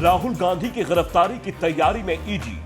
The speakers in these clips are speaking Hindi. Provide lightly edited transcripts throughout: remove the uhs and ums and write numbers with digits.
राहुल गांधी की गिरफ्तारी की तैयारी में ईडी।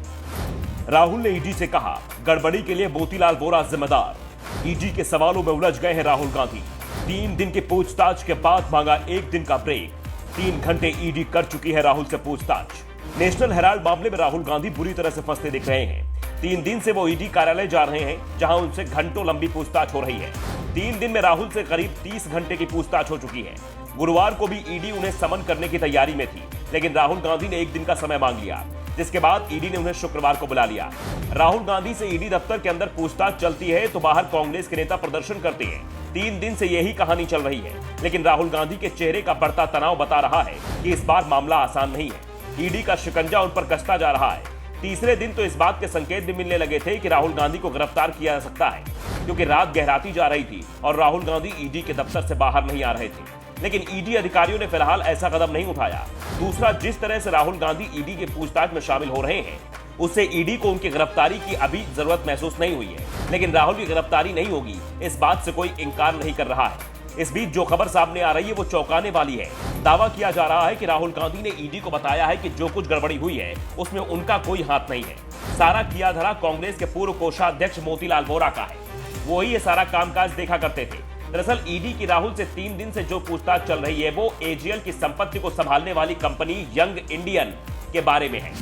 राहुल ने ईडी से कहा, गड़बड़ी के लिए मोतीलाल वोरा जिम्मेदार। ईडी के सवालों में उलझ गए हैं राहुल गांधी। 3 दिन की पूछताछ के बाद मांगा 1 दिन का ब्रेक। 3 घंटे ईडी कर चुकी है राहुल से पूछताछ। नेशनल हेराल्ड मामले में राहुल गांधी बुरी तरह से फंसते दिख रहे हैं। 3 दिन से वो ईडी कार्यालय जा रहे हैं, जहां उनसे घंटों लंबी पूछताछ हो रही है। 3 दिन में राहुल से करीब 30 घंटे की पूछताछ हो चुकी है। गुरुवार को भी ईडी उन्हें समन करने की तैयारी में थी, लेकिन राहुल गांधी ने 1 दिन का समय मांग लिया, जिसके बाद ईडी ने उन्हें शुक्रवार को बुला लिया। राहुल गांधी से ईडी दफ्तर के अंदर पूछताछ चलती है तो बाहर कांग्रेस के नेता प्रदर्शन करते हैं। 3 दिन से यही कहानी चल रही है, लेकिन राहुल गांधी के चेहरे का बढ़ता तनाव बता रहा है कि इस बार मामला आसान नहीं है। ईडी का शिकंजा उन पर कसता जा रहा है। तीसरे दिन तो इस बात के संकेत भी मिलने लगे थे कि राहुल गांधी को गिरफ्तार किया जा सकता है, क्योंकि रात गहराती जा रही थी और राहुल गांधी ईडी के दफ्तर से बाहर नहीं आ रहे थे। लेकिन ईडी अधिकारियों ने फिलहाल ऐसा कदम नहीं उठाया। दूसरा, जिस तरह से राहुल गांधी ईडी की पूछताछ में शामिल हो रहे हैं, उससे ईडी को उनकी गिरफ्तारी की अभी जरूरत महसूस नहीं हुई है। लेकिन राहुल की गिरफ्तारी नहीं होगी, इस बात से कोई इंकार नहीं कर रहा है। इस बीच जो खबर सामने आ रही है वो चौंकाने वाली है। दावा किया जा रहा है कि राहुल गांधी ने ईडी को बताया है कि जो कुछ गड़बड़ी हुई है उसमें उनका कोई हाथ नहीं है। सारा किया धरा कांग्रेस के पूर्व कोषाध्यक्ष मोतीलाल वोरा का है। वो ही ये सारा कामकाज देखा करते थे। दरअसल ईडी की राहुल से 3 दिन से जो पूछताछ चल रही है वो एजीएल की संपत्ति को संभालने वाली कंपनी यंग इंडियन के बारे में है।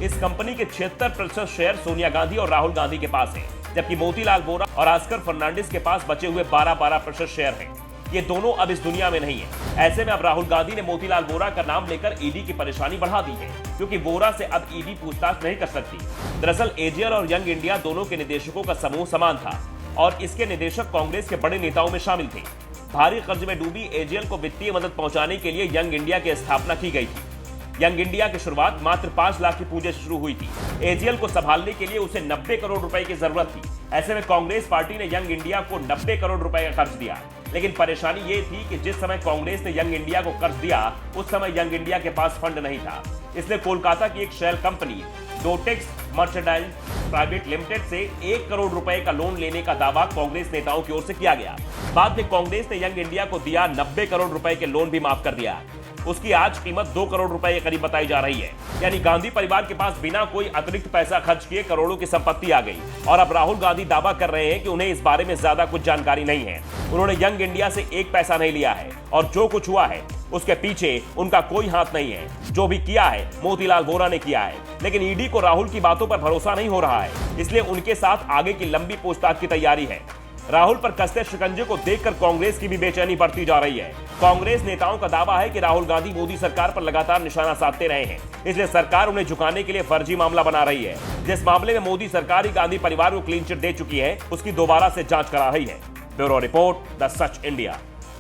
इस कंपनी के 76% शेयर सोनिया गांधी और राहुल गांधी के पास है, जबकि मोतीलाल वोरा और ऑस्कर फर्नांडिस के पास बचे हुए 12% शेयर हैं। ये दोनों अब इस दुनिया में नहीं है। ऐसे में अब राहुल गांधी ने मोतीलाल वोरा का नाम लेकर ईडी की परेशानी बढ़ा दी है, क्योंकि वोरा से अब ईडी पूछताछ नहीं कर सकती। दरअसल एजीएल और यंग इंडिया दोनों के निदेशकों का समूह समान था और इसके निदेशक कांग्रेस के बड़े नेताओं में शामिल थे। भारी कर्ज में डूबी एजीएल को वित्तीय मदद पहुंचाने के लिए यंग इंडिया की स्थापना की गई थी। यंग इंडिया की शुरुआत मात्र 5 लाख की पूंजी से शुरू हुई थी। एजीएल को संभालने के लिए उसे 90 करोड़ रुपए की जरूरत थी। ऐसे में कांग्रेस पार्टी ने यंग इंडिया को 90 करोड़ रुपए का कर्ज दिया। लेकिन परेशानी ये थी कि जिस समय कांग्रेस ने यंग इंडिया को कर्ज दिया, उस समय यंग इंडिया के पास फंड नहीं था। इसलिए कोलकाता की एक shell company Dotex merchandise private limited से 1 करोड़ रुपए का लोन लेने का दावा कांग्रेस नेताओं की ओर से किया गया। बाद में कांग्रेस ने यंग इंडिया को दिया 90 करोड़ रुपए के लोन भी माफ कर दिया। उसकी आज कीमत 2 करोड़ रुपए के करीब बताई जा रही है। यानी गांधी परिवार के पास बिना कोई अतिरिक्त पैसा खर्च किए करोड़ों की संपत्ति आ गई। और अब राहुल गांधी दावा कर रहे हैं कि उन्हें इस बारे में ज्यादा कुछ जानकारी नहीं है। उन्होंने यंग इंडिया से 1 पैसा नहीं लिया है और जो कुछ हुआ है उसके पीछे उनका कोई हाथ नहीं है। जो भी किया है मोतीलाल वोरा ने किया है। लेकिन ईडी को राहुल की बातों पर भरोसा नहीं हो रहा है, इसलिए उनके साथ आगे की लंबी पूछताछ की तैयारी है। राहुल पर कसते शिकंजे को देखकर कांग्रेस की भी बेचैनी बढ़ती जा रही है। कांग्रेस नेताओं का दावा है कि राहुल गांधी मोदी सरकार पर लगातार निशाना साधते रहे हैं, इसलिए सरकार उन्हें झुकाने के लिए फर्जी मामला बना रही है। जिस मामले में मोदी सरकार ही गांधी परिवार को क्लीन चिट दे चुकी है, उसकी दोबारा से जांच करा रही है। Bureau report, the such India.